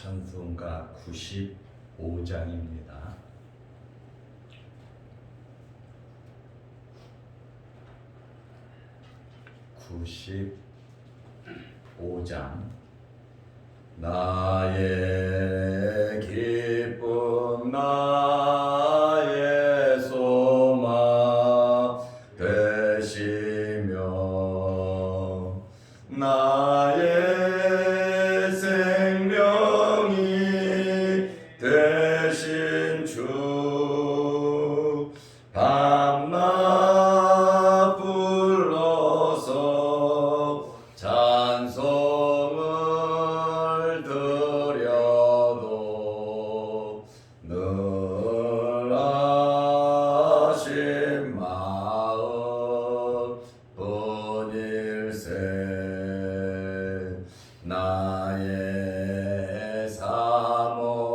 찬송가 95장입니다. 95장. 나의 기쁨 나의 소망 되시며 나의 생명이 되신 주 밤낮 불러서 찬송을 드려도 늘 아신 마음 뿐일세. 나의 사모하는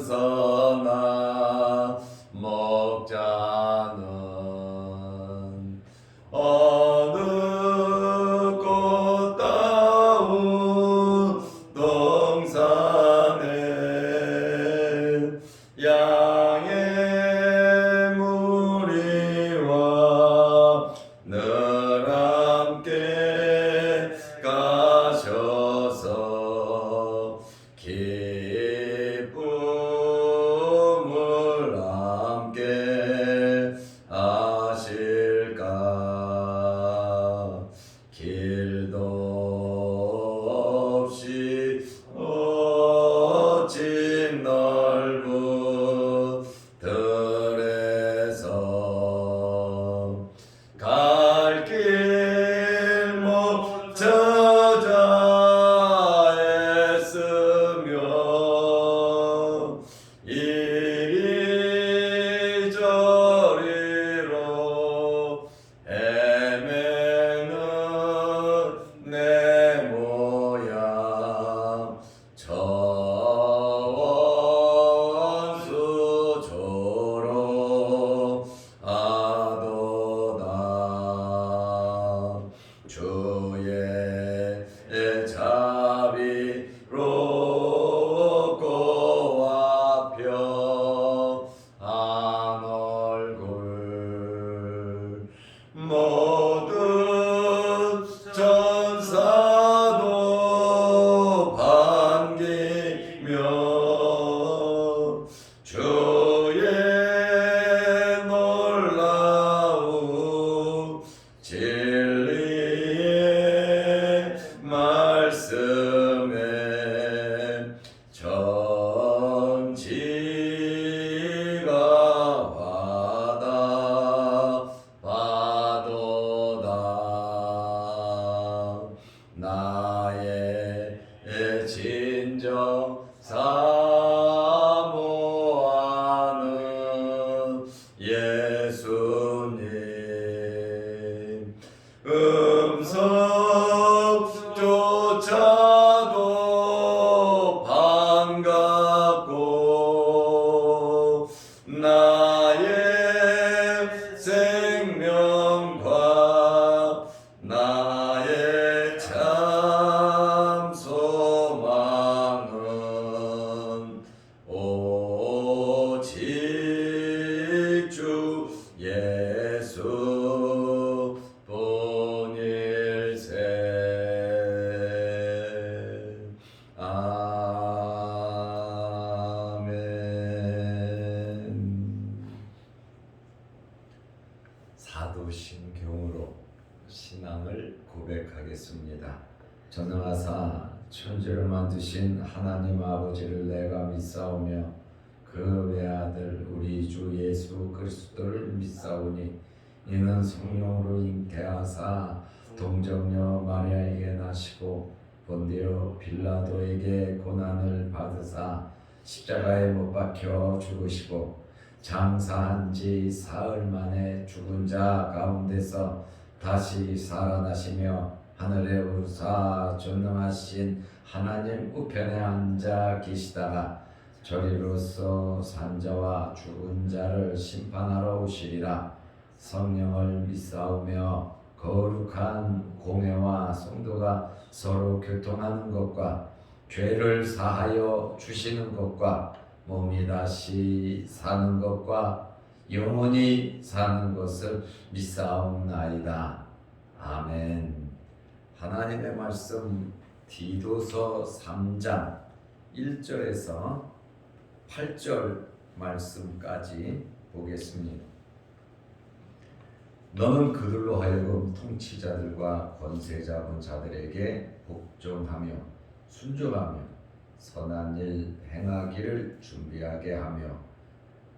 선한 목자는 어느 꽃다운 동산에 양의 무리와 늘 함께 가셔서 기쁨을 함께 하실까. 길도 없이 어진 넓은 들에서 갈 길 못 찾아 애쓰며 이리저리로 헤매는 내 모양 저원수조로 하도다. 주의 자비롭고 화평한 얼굴 모든 천사도 반기며 주의 놀라운 진리의 말씀에 전지가 받아봐도다. 나의 진정 사모하는 예수님 음성조차도 반갑고 나의 생명과 나의 참 소망은 오직 주 예수 뿐일세. 아멘. 사도신경으로 신앙을 고백하겠습니다. 전능하사 천지를 만드신 하나님 아버지를 내가 믿사오며 그 외아들 우리 주 예수 그리스도를 믿사오니 이는 성령으로 잉태하사 동정녀 마리아에게 나시고 본디오 빌라도에게 고난을 받으사 십자가에 못 박혀 죽으시고 장사한 지 사흘 만에 죽은 자 가운데서 다시 살아나시며 하늘에 오르사 전능하신 하나님 우편에 앉아 계시다가 저리로서 산자와 죽은 자를 심판하러 오시리라. 성령을 믿사오며 거룩한 공회와 성도가 서로 교통하는 것과 죄를 사하여 주시는 것과 몸이 다시 사는 것과 영원히 사는 것을 믿사옵나이다. 아멘. 하나님의 말씀 디도서 3장 1절에서 8절 말씀까지 보겠습니다. 너는 그들로 하여금 통치자들과 권세 잡은 자들에게 복종하며 순종하며 선한 일 행하기를 준비하게 하며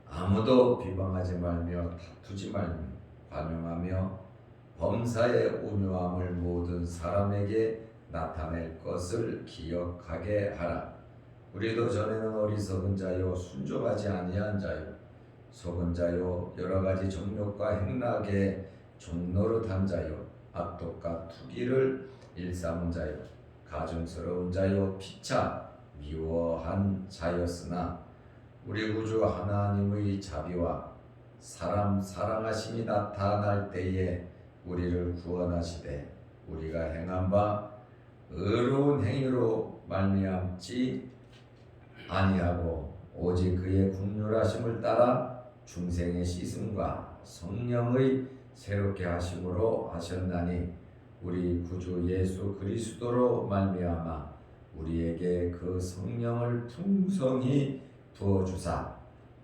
아무도 비방하지 말며 다투지 말며 관용하며 범사의 온유함을 모든 사람에게 나타낼 것을 기억하게 하라. 우리도 전에는 어리석은 자요 순종하지 아니한 자요 속은 자요 여러 가지 정욕과 행락에 종노릇한 자요 악독과 투기를 일삼은 자요 가증스러운 자요 피차 미워한 자였으나 우리 구주 하나님의 자비와 사람 사랑하심이 나타날 때에 우리를 구원하시되 우리가 행한 바 의로운 행위로 말미암지 아니하고 오직 그의 긍휼하심을 따라 중생의 씻음과 성령의 새롭게 하심으로 하셨나니 우리 구주 예수 그리스도로 말미암아 우리에게 그 성령을 풍성히 부어주사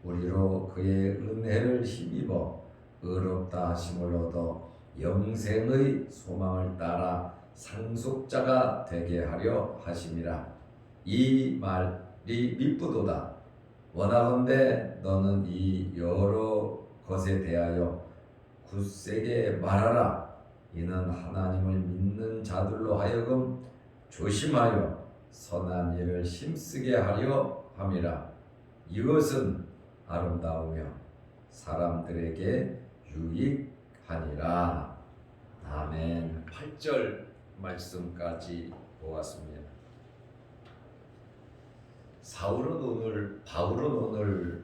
우리로 그의 은혜를 힘입어 의롭다 하심을 얻어 영생의 소망을 따라 상속자가 되게 하려 하심이라. 이 말이 미쁘도다. 원하건대 너는 이 여러 것에 대하여 굳세게 말하라. 이는 하나님을 믿는 자들로 하여금 조심하여 선한 일을 힘쓰게 하려 함이라. 이것은 아름다우며 사람들에게 유익하니라. 아멘. 8절 말씀까지 보았습니다. 바울은 오늘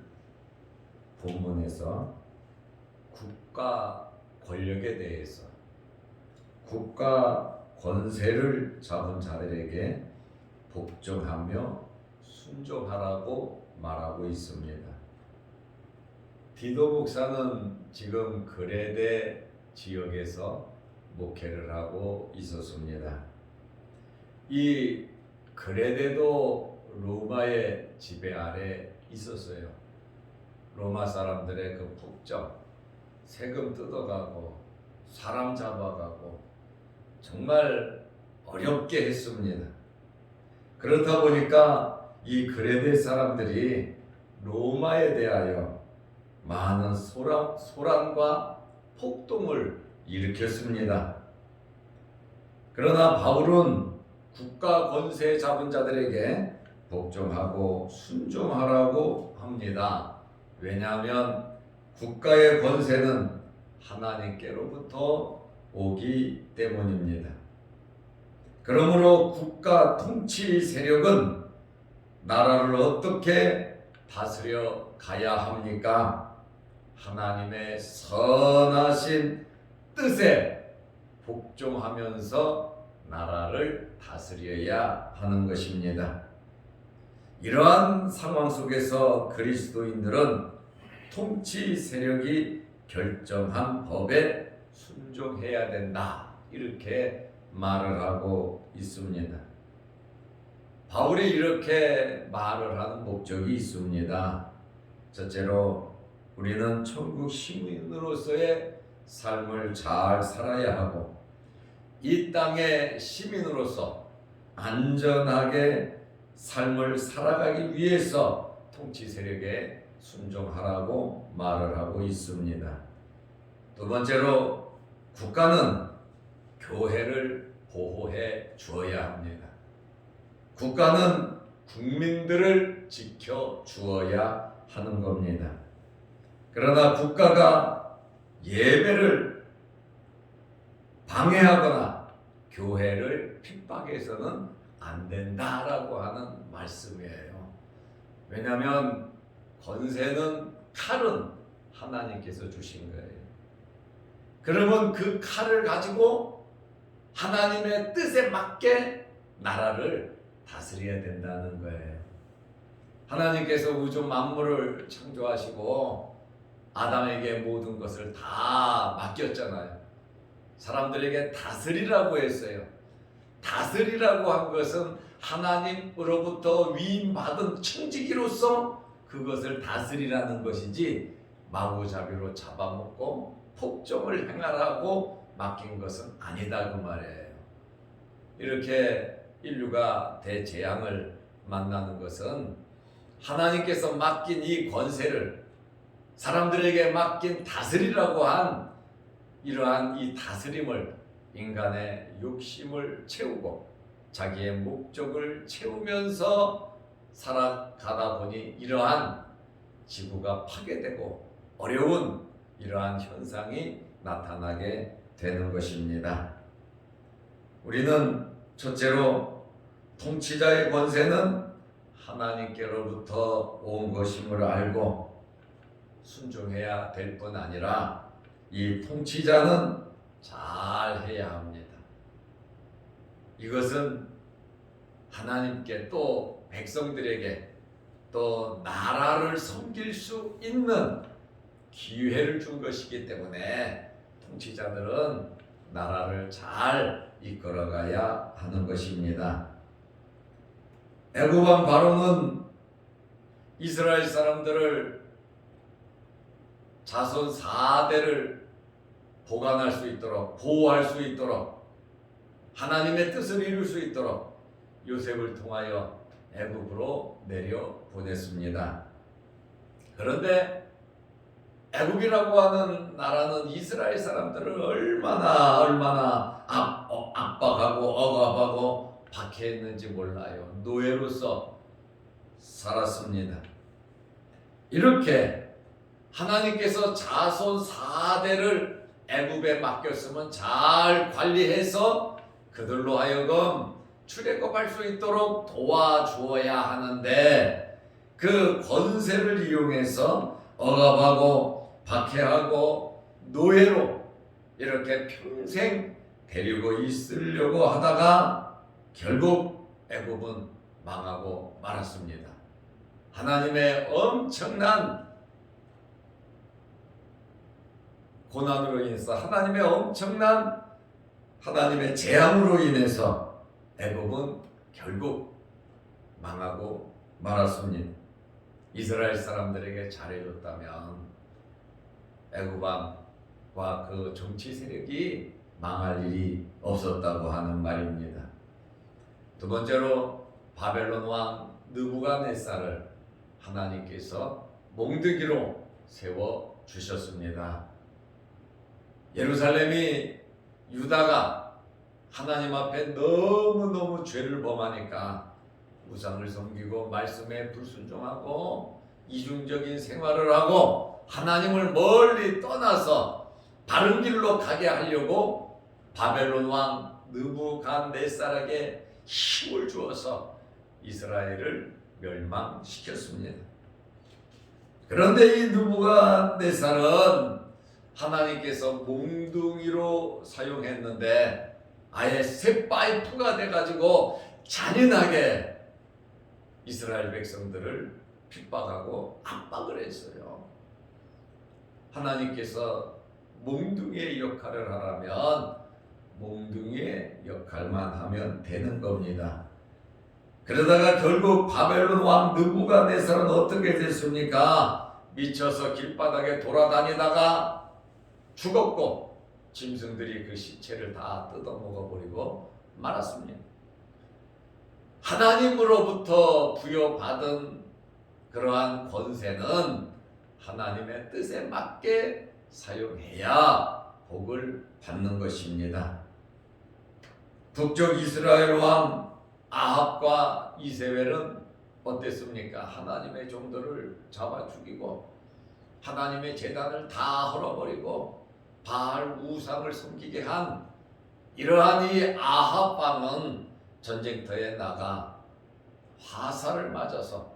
본문에서 국가 권력에 대해서 국가 권세를 잡은 자들에게 복종하며 순종하라고 말하고 있습니다. 디도 목사는 지금 그레데 지역에서 목회를 하고 있었습니다. 이 그레데도 로마의 지배 아래 있었어요. 로마 사람들의 그 폭정, 세금 뜯어가고 사람 잡아가고 정말 어렵게 했습니다. 그렇다 보니까 이 그레데 사람들이 로마에 대하여 많은 소란과 폭동을 일으켰습니다. 그러나 바울은 국가 권세 잡은 자들에게 복종하고 순종하라고 합니다. 왜냐하면 국가의 권세는 하나님께로부터 오기 때문입니다. 그러므로 국가 통치 세력은 나라를 어떻게 다스려 가야 합니까? 하나님의 선하신 뜻에 복종하면서 나라를 다스려야 하는 것입니다. 이러한 상황 속에서 그리스도인들은 통치 세력이 결정한 법에 순종해야 된다. 이렇게 말을 하고 있습니다. 바울이 이렇게 말을 하는 목적이 있습니다. 첫째로 우리는 천국 시민으로서의 삶을 잘 살아야 하고 이 땅의 시민으로서 안전하게 삶을 살아가기 위해서 통치 세력에 순종하라고 말을 하고 있습니다. 두 번째로 국가는 교회를 보호해 주어야 합니다. 국가는 국민들을 지켜 주어야 하는 겁니다. 그러나 국가가 예배를 방해하거나 교회를 핍박해서는 안 된다라고 하는 말씀이에요. 왜냐하면 권세는 칼은 하나님께서 주신 거예요. 그러면 그 칼을 가지고 하나님의 뜻에 맞게 나라를 다스려야 된다는 거예요. 하나님께서 우주 만물을 창조하시고 아담에게 모든 것을 다 맡겼잖아요. 사람들에게 다스리라고 했어요. 다스리라고 한 것은 하나님으로부터 위임받은 청지기로서 그것을 다스리라는 것이지 마구잡이로 잡아먹고 폭정을 행하라고 맡긴 것은 아니다 그 말이에요. 이렇게 인류가 대재앙을 만나는 것은 하나님께서 맡긴 이 권세를 사람들에게 맡긴 다스리라고 한 이러한 이 다스림을 인간의 욕심을 채우고 자기의 목적을 채우면서 살아가다 보니 이러한 지구가 파괴되고 어려운 이러한 현상이 나타나게 되는 것입니다. 우리는 첫째로 통치자의 권세는 하나님께로부터 온 것임을 알고 순종해야 될 뿐 아니라 이 통치자는 잘 해야 합니다. 이것은 하나님께 또 백성들에게 또 나라를 섬길 수 있는 기회를 준 것이기 때문에 통치자들은 나라를 잘 이끌어가야 하는 것입니다. 애굽 왕 바로는 이스라엘 사람들을 자손 4대를 보관할 수 있도록 보호할 수 있도록 하나님의 뜻을 이룰 수 있도록 요셉을 통하여 애굽으로 내려 보냈습니다. 그런데 애굽이라고 하는 나라는 이스라엘 사람들을 얼마나 압박하고 억압하고 박해했는지 몰라요. 노예로서 살았습니다. 이렇게 하나님께서 자손 4대를 애굽에 맡겼으면 잘 관리해서 그들로 하여금 출애굽할 수 있도록 도와주어야 하는데 그 권세를 이용해서 억압하고 박해하고 노예로 이렇게 평생 데리고 있으려고 하다가 결국 애굽은 망하고 말았습니다. 하나님의 엄청난 고난으로 인해서 하나님의 재앙으로 인해서 애굽은 결국 망하고 말았습니다. 이스라엘 사람들에게 잘해줬다면 애굽 왕과 그 정치 세력이 망할 일이 없었다고 하는 말입니다. 두 번째로 바벨론 왕 느부갓네살을 하나님께서 몽둥이로 세워 주셨습니다. 예루살렘이 유다가 하나님 앞에 너무너무 죄를 범하니까 우상을 섬기고 말씀에 불순종하고 이중적인 생활을 하고 하나님을 멀리 떠나서 바른 길로 가게 하려고 바벨론 왕 느부갓네살에게 힘을 주어서 이스라엘을 멸망시켰습니다. 그런데 이 느부갓네살은 하나님께서 몽둥이로 사용했는데 아예 새 파이프가 돼가지고 잔인하게 이스라엘 백성들을 핍박하고 압박을 했어요. 하나님께서 몽둥이의 역할을 하라면 몽둥이의 역할만 하면 되는 겁니다. 그러다가 결국 바벨론 왕 느부갓네살은 어떻게 됐습니까? 미쳐서 길바닥에 돌아다니다가 죽었고 짐승들이 그 시체를 다 뜯어먹어버리고 말았습니다. 하나님으로부터 부여받은 그러한 권세는 하나님의 뜻에 맞게 사용해야 복을 받는 것입니다. 북쪽 이스라엘 왕 아합과 이세벨은 어땠습니까? 하나님의 종들을 잡아 죽이고 하나님의 제단을 다 헐어버리고 바알 우상을 섬기게 한 이러한 이 아합 왕은 전쟁터에 나가 화살을 맞아서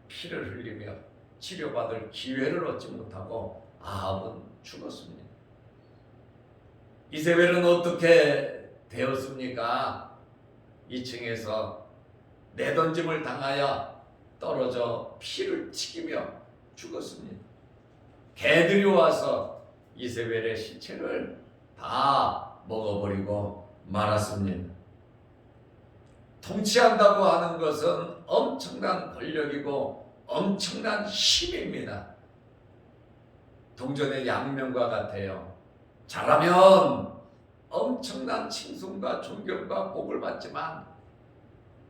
피를 흘리며 치료받을 기회를 얻지 못하고 아합은 죽었습니다. 이세벨은 어떻게 되었습니까? 2층에서 내던짐을 당하여 떨어져 피를 튀기며 죽었습니다. 개들이 와서 이세벨의 시체를 다 먹어버리고 말았습니다. 통치한다고 하는 것은 엄청난 권력이고 엄청난 힘입니다. 동전의 양면과 같아요. 잘하면 엄청난 칭송과 존경과 복을 받지만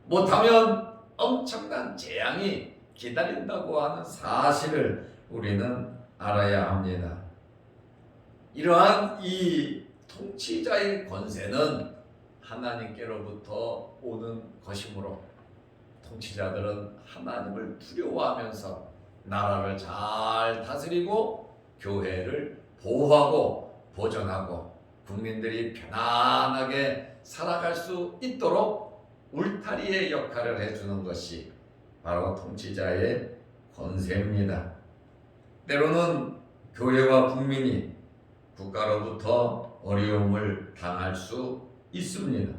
못하면 엄청난 재앙이 기다린다고 하는 사실을 우리는 알아야 합니다. 이러한 이 통치자의 권세는 하나님께로부터 오는 것이므로 통치자들은 하나님을 두려워하면서 나라를 잘 다스리고 교회를 보호하고 보존하고 국민들이 편안하게 살아갈 수 있도록 울타리의 역할을 해주는 것이 바로 통치자의 권세입니다. 때로는 교회와 국민이 국가로부터 어려움을 당할 수 있습니다.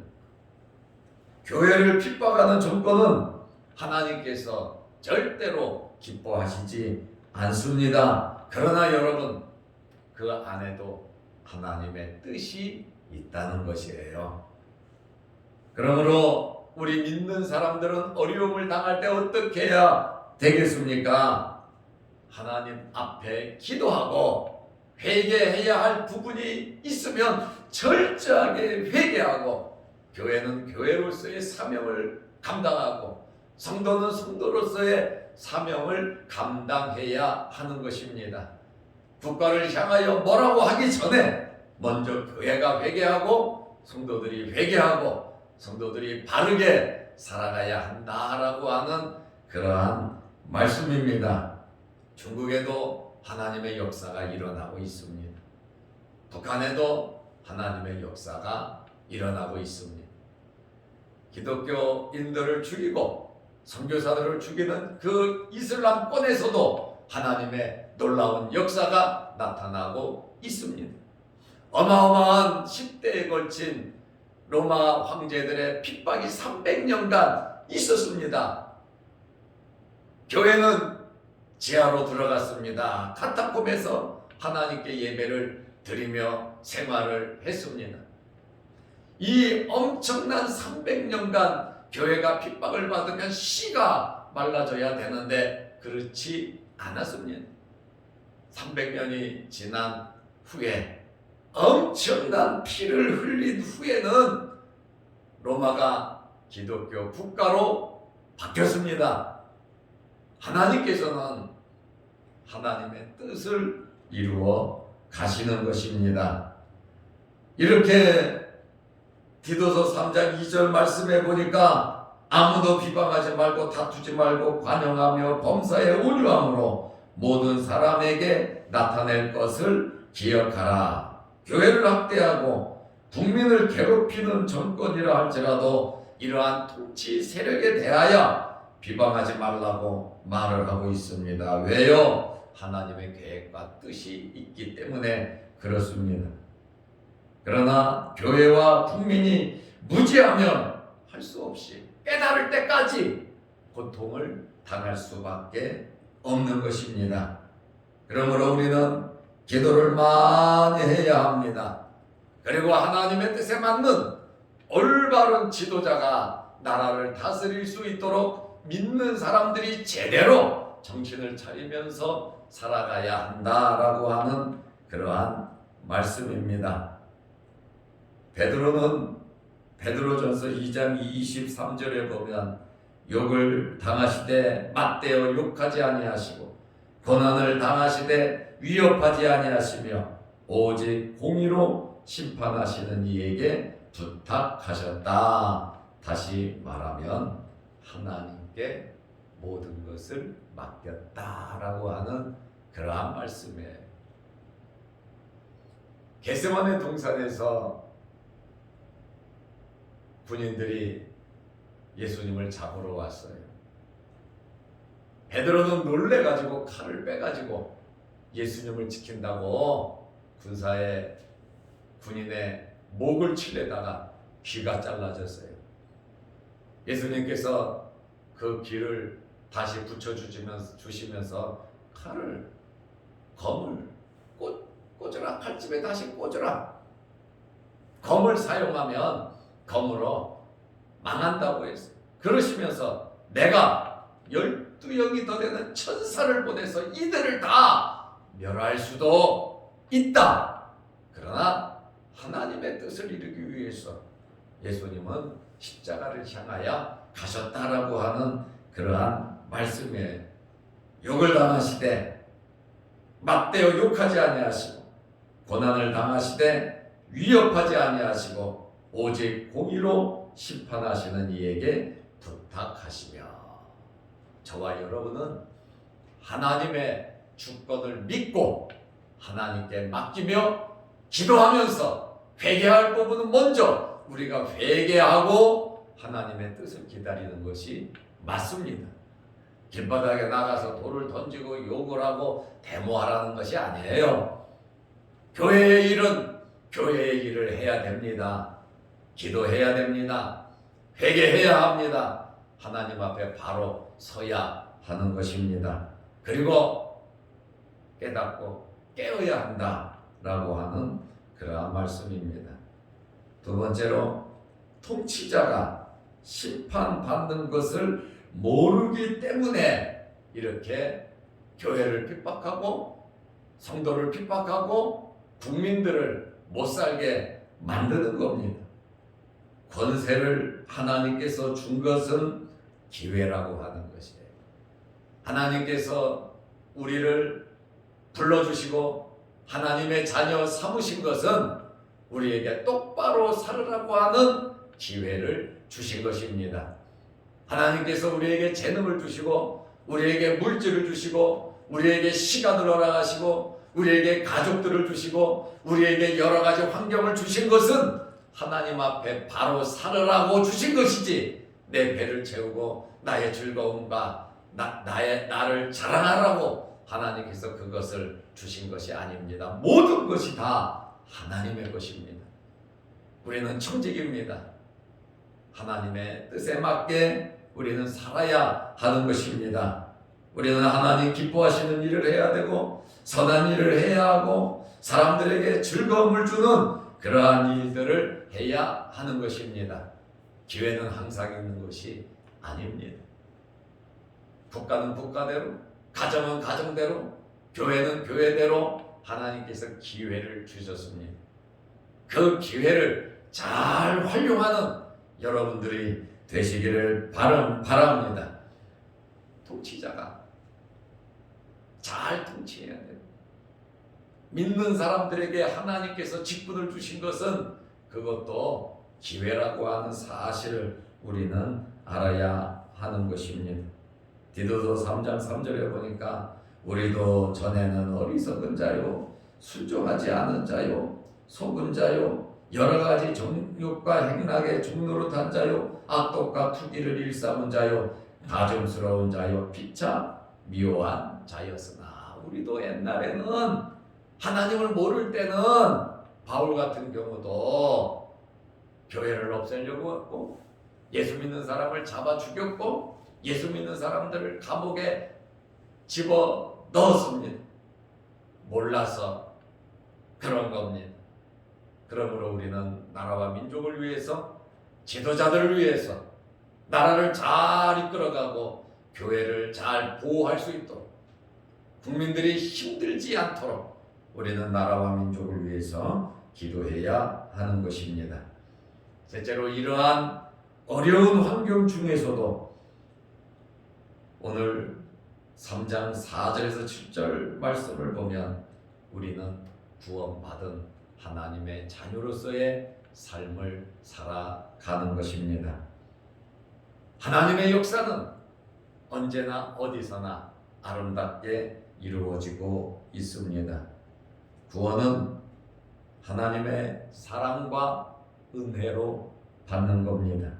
교회를 핍박하는 정권은 하나님께서 절대로 기뻐하시지 않습니다. 그러나 여러분, 그 안에도 하나님의 뜻이 있다는 것이에요. 그러므로 우리 믿는 사람들은 어려움을 당할 때 어떻게 해야 되겠습니까? 하나님 앞에 기도하고 회개해야 할 부분이 있으면 철저하게 회개하고, 교회는 교회로서의 사명을 감당하고 성도는 성도로서의 사명을 감당해야 하는 것입니다. 국가를 향하여 뭐라고 하기 전에 먼저 교회가 회개하고 성도들이 회개하고 성도들이 바르게 살아가야 한다라고 하는 그러한 말씀입니다. 중국에도 하나님의 역사가 일어나고 있습니다. 북한에도 하나님의 역사가 일어나고 있습니다. 기독교인들을 죽이고 선교사들을 죽이는 그 이슬람권에서도 하나님의 놀라운 역사가 나타나고 있습니다. 어마어마한 10대에 걸친 로마 황제들의 핍박이 300년간 있었습니다. 교회는 지하로 들어갔습니다. 카타콤에서 하나님께 예배를 드리며 생활을 했습니다. 이 엄청난 300년간 교회가 핍박을 받으면 씨가 말라져야 되는데 그렇지 않았습니다. 300년이 지난 후에 엄청난 피를 흘린 후에는 로마가 기독교 국가로 바뀌었습니다. 하나님께서는 하나님의 뜻을 이루어 가시는 것입니다. 이렇게 디도서 3장 2절 말씀해 보니까 아무도 비방하지 말고 다투지 말고 관용하며 범사에 온유함으로 모든 사람에게 나타낼 것을 기억하라. 교회를 학대하고 국민을 괴롭히는 정권이라 할지라도 이러한 통치 세력에 대하여 비방하지 말라고 말을 하고 있습니다. 왜요? 하나님의 계획과 뜻이 있기 때문에 그렇습니다. 그러나 교회와 국민이 무지하면 할 수 없이 깨달을 때까지 고통을 당할 수밖에 없는 것입니다. 그러므로 우리는 기도를 많이 해야 합니다. 그리고 하나님의 뜻에 맞는 올바른 지도자가 나라를 다스릴 수 있도록 믿는 사람들이 제대로 정신을 차리면서 살아가야 한다라고 하는 그러한 말씀입니다. 베드로는 베드로전서 2장 23절에 보면 욕을 당하시되 맞대어 욕하지 아니하시고 고난을 당하시되 위협하지 아니하시며 오직 공의로 심판하시는 이에게 부탁하셨다. 다시 말하면 하나님께 모든 것을 맡겼다라고 하는 그러한 말씀이에요. 겟세마네 동산에서 군인들이 예수님을 잡으러 왔어요. 베드로는 놀래가지고 칼을 빼가지고 예수님을 지킨다고 군인의 목을 치려다가 귀가 잘라졌어요. 예수님께서 그 귀를 다시 붙여주시면서 검을 꽂으라. 칼집에 다시 꽂으라. 검을 사용하면 검으로 망한다고 했어요. 그러시면서 내가 12영이 더 되는 천사를 보내서 이들을 다 멸할 수도 있다. 그러나 하나님의 뜻을 이루기 위해서 예수님은 십자가를 향하여 가셨다라고 하는 그러한 말씀이에요. 욕을 당하시되 맞대어 욕하지 아니하시고 고난을 당하시되 위협하지 아니하시고 오직 공의로 심판하시는 이에게 부탁하시며, 저와 여러분은 하나님의 주권을 믿고 하나님께 맡기며 기도하면서 회개할 부분은 먼저 우리가 회개하고 하나님의 뜻을 기다리는 것이 맞습니다. 길바닥에 나가서 돌을 던지고 욕을 하고 데모하라는 것이 아니에요. 교회의 일은 교회의 일을 해야 됩니다. 기도해야 됩니다. 회개해야 합니다. 하나님 앞에 바로 서야 하는 것입니다. 그리고 깨닫고 깨어야 한다라고 하는 그러한 말씀입니다. 두 번째로, 통치자가 심판받는 것을 모르기 때문에 이렇게 교회를 핍박하고 성도를 핍박하고 국민들을 못 살게 만드는 겁니다. 권세를 하나님께서 준 것은 기회라고 하는 것이에요. 하나님께서 우리를 불러주시고 하나님의 자녀 삼으신 것은 우리에게 똑바로 살으라고 하는 기회를 주신 것입니다. 하나님께서 우리에게 재능을 주시고 우리에게 물질을 주시고 우리에게 시간을 허락하시고 우리에게 가족들을 주시고 우리에게 여러 가지 환경을 주신 것은 하나님 앞에 바로 살으라고 주신 것이지, 내 배를 채우고 나의 즐거움과 나를 자랑하라고 하나님께서 그것을 주신 것이 아닙니다. 모든 것이 다 하나님의 것입니다. 우리는 청직입니다. 하나님의 뜻에 맞게 우리는 살아야 하는 것입니다. 우리는 하나님 기뻐하시는 일을 해야 되고 선한 일을 해야 하고 사람들에게 즐거움을 주는 그러한 일들을 해야 하는 것입니다. 기회는 항상 있는 것이 아닙니다. 국가는 국가대로, 가정은 가정대로, 교회는 교회대로 하나님께서 기회를 주셨습니다. 그 기회를 잘 활용하는 여러분들이 되시기를 바랍니다. 통치자가 잘 통치해야 돼요. 믿는 사람들에게 하나님께서 직분을 주신 것은 그것도 기회라고 하는 사실을 우리는 알아야 하는 것입니다. 디도서 3장 3절에 보니까 우리도 전에는 어리석은 자요, 순종하지 않은 자요, 속은 자요, 여러 가지 정욕과 행락에 종노릇한 자요, 악독과 투기를 일삼은 자요, 가증스러운 자요, 피차 미워한 자였으나, 우리도 옛날에는 하나님을 모를 때는 바울 같은 경우도 교회를 없애려고 했고 예수 믿는 사람을 잡아 죽였고 예수 믿는 사람들을 감옥에 집어 넣었습니다. 몰라서 그런 겁니다. 그러므로 우리는 나라와 민족을 위해서, 지도자들을 위해서 나라를 잘 이끌어가고 교회를 잘 보호할 수 있도록, 국민들이 힘들지 않도록 우리는 나라와 민족을 위해서 기도해야 하는 것입니다. 셋째로, 이러한 어려운 환경 중에서도 오늘 3장 4절에서 7절 말씀을 보면 우리는 구원받은 하나님의 자녀로서의 삶을 살아가는 것입니다. 하나님의 역사는 언제나 어디서나 아름답게 이루어지고 있습니다. 구원은 하나님의 사랑과 은혜로 받는 겁니다.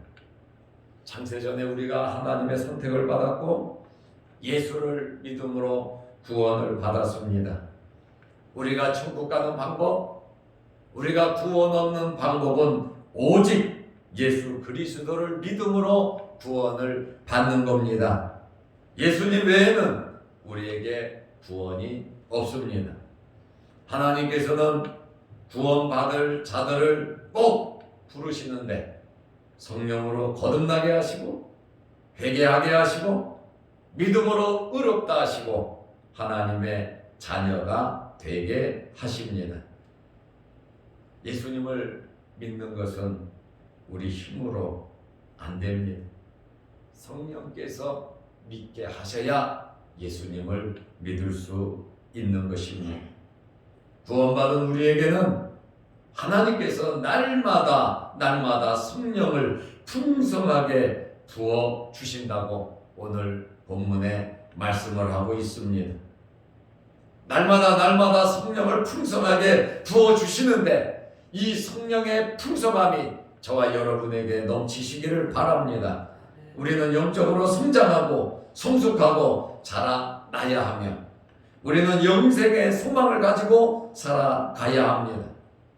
창세전에 우리가 하나님의 선택을 받았고 예수를 믿음으로 구원을 받았습니다. 우리가 천국 가는 방법, 우리가 구원 얻는 방법은 오직 예수 그리스도를 믿음으로 구원을 받는 겁니다. 예수님 외에는 우리에게 구원이 없습니다. 하나님께서는 구원받을 자들을 꼭 부르시는데 성령으로 거듭나게 하시고 회개하게 하시고 믿음으로 의롭다 하시고 하나님의 자녀가 되게 하십니다. 예수님을 믿는 것은 우리 힘으로 안 됩니다. 성령께서 믿게 하셔야 예수님을 믿을 수 있는 것입니다. 구원받은 우리에게는 하나님께서 날마다 성령을 풍성하게 부어 주신다고 오늘 본문에 말씀을 하고 있습니다. 날마다 성령을 풍성하게 부어 주시는데 이 성령의 풍성함이 저와 여러분에게 넘치시기를 바랍니다. 우리는 영적으로 성장하고 성숙하고 자라나야 하며 우리는 영생의 소망을 가지고 살아가야 합니다.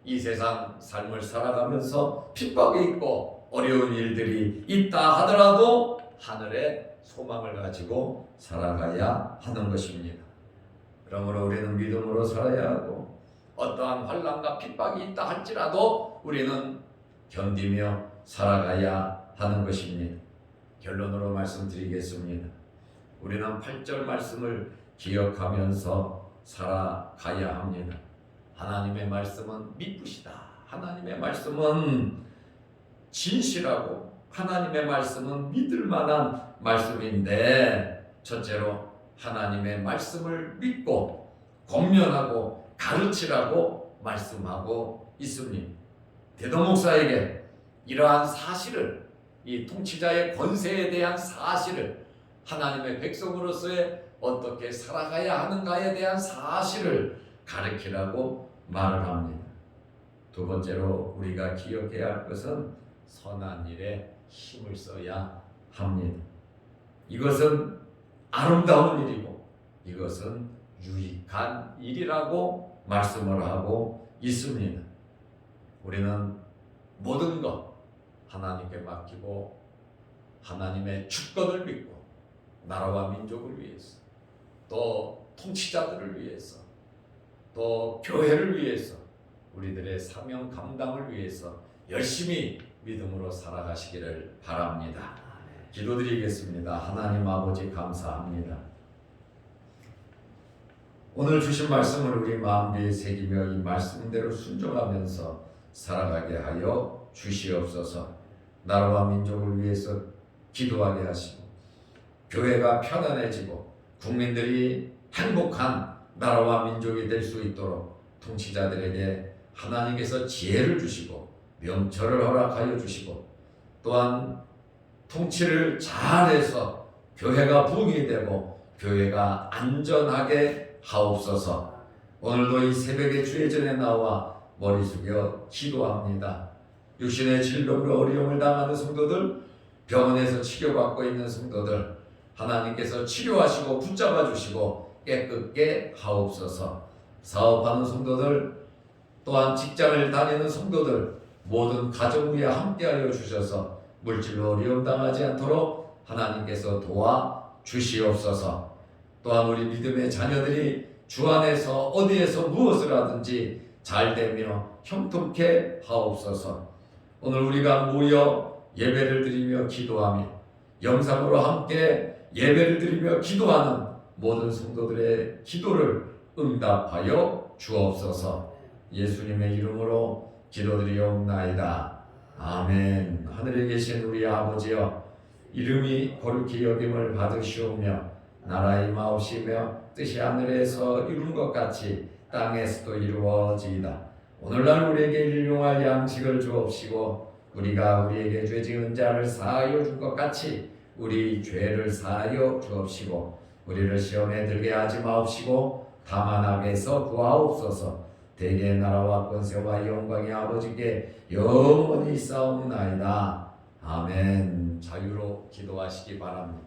이 세상 삶을 살아가면서 핍박이 있고 어려운 일들이 있다 하더라도 하늘의 소망을 가지고 살아가야 하는 것입니다. 그러므로 우리는 믿음으로 살아야 하고 어떠한 환난과 핍박이 있다 할지라도 우리는 견디며 살아가야 하는 것입니다. 결론으로 말씀드리겠습니다. 우리는 8절 말씀을 기억하면서 살아가야 합니다. 하나님의 말씀은 미쁘시다. 하나님의 말씀은 진실하고 하나님의 말씀은 믿을 만한 말씀인데 첫째로 하나님의 말씀을 믿고 권면하고 가르치라고 말씀하고 있습니다. 대도 목사에게 이러한 사실을 이 통치자의 권세에 대한 사실을 하나님의 백성으로서의 어떻게 살아가야 하는가에 대한 사실을 가르치라고 말을 합니다. 두 번째로 우리가 기억해야 할 것은 선한 일에 힘을 써야 합니다. 이것은 아름다운 일이고 이것은 유익한 일이라고 말씀을 하고 있습니다. 우리는 모든 것 하나님께 맡기고 하나님의 주권을 믿고 나라와 민족을 위해서 또 통치자들을 위해서 또 교회를 위해서 우리들의 사명 감당을 위해서 열심히 믿음으로 살아가시기를 바랍니다. 기도드리겠습니다. 하나님 아버지 감사합니다. 오늘 주신 말씀을 우리 마음에 새기며 이 말씀대로 순종하면서 살아가게 하여 주시옵소서. 나라와 민족을 위해서 기도하게 하시고 교회가 편안해지고 국민들이 행복한 나라와 민족이 될 수 있도록 통치자들에게 하나님께서 지혜를 주시고 명철을 허락하여 주시고 또한 통치를 잘해서 교회가 부흥이 되고 교회가 안전하게 하옵소서. 오늘도 이 새벽에 주의 전에 나와 머리 숙여 기도합니다. 육신의 질병으로 어려움을 당하는 성도들, 병원에서 치료받고 있는 성도들 하나님께서 치료하시고 붙잡아 주시고 깨끗게 하옵소서. 사업하는 성도들 또한 직장을 다니는 성도들 모든 가정 위에 함께하여 주셔서 물질로 어려움 당하지 않도록 하나님께서 도와 주시옵소서. 또한 우리 믿음의 자녀들이 주 안에서 어디에서 무엇을 하든지 잘되며 형통케 하옵소서. 오늘 우리가 모여 예배를 드리며 기도하며 영상으로 함께 예배를 드리며 기도하는 모든 성도들의 기도를 응답하여 주옵소서. 예수님의 이름으로 기도드리옵나이다. 아멘. 하늘에 계신 우리 아버지여, 이름이 거룩히 여김을 받으시오며 나라의 임하옵시며 뜻이 하늘에서 이룬 것 같이 땅에서도 이루어지이다. 오늘날 우리에게 일용할 양식을 주옵시고 우리가 우리에게 죄 지은 자를 사하여 준 것 같이 우리 죄를 사하여 주옵시고 우리를 시험에 들게 하지 마옵시고 다만 악에서 구하옵소서. 대개의 나라와 권세와 영광이 아버지께 영원히 있사옵나이다. 아멘. 자유로 기도하시기 바랍니다.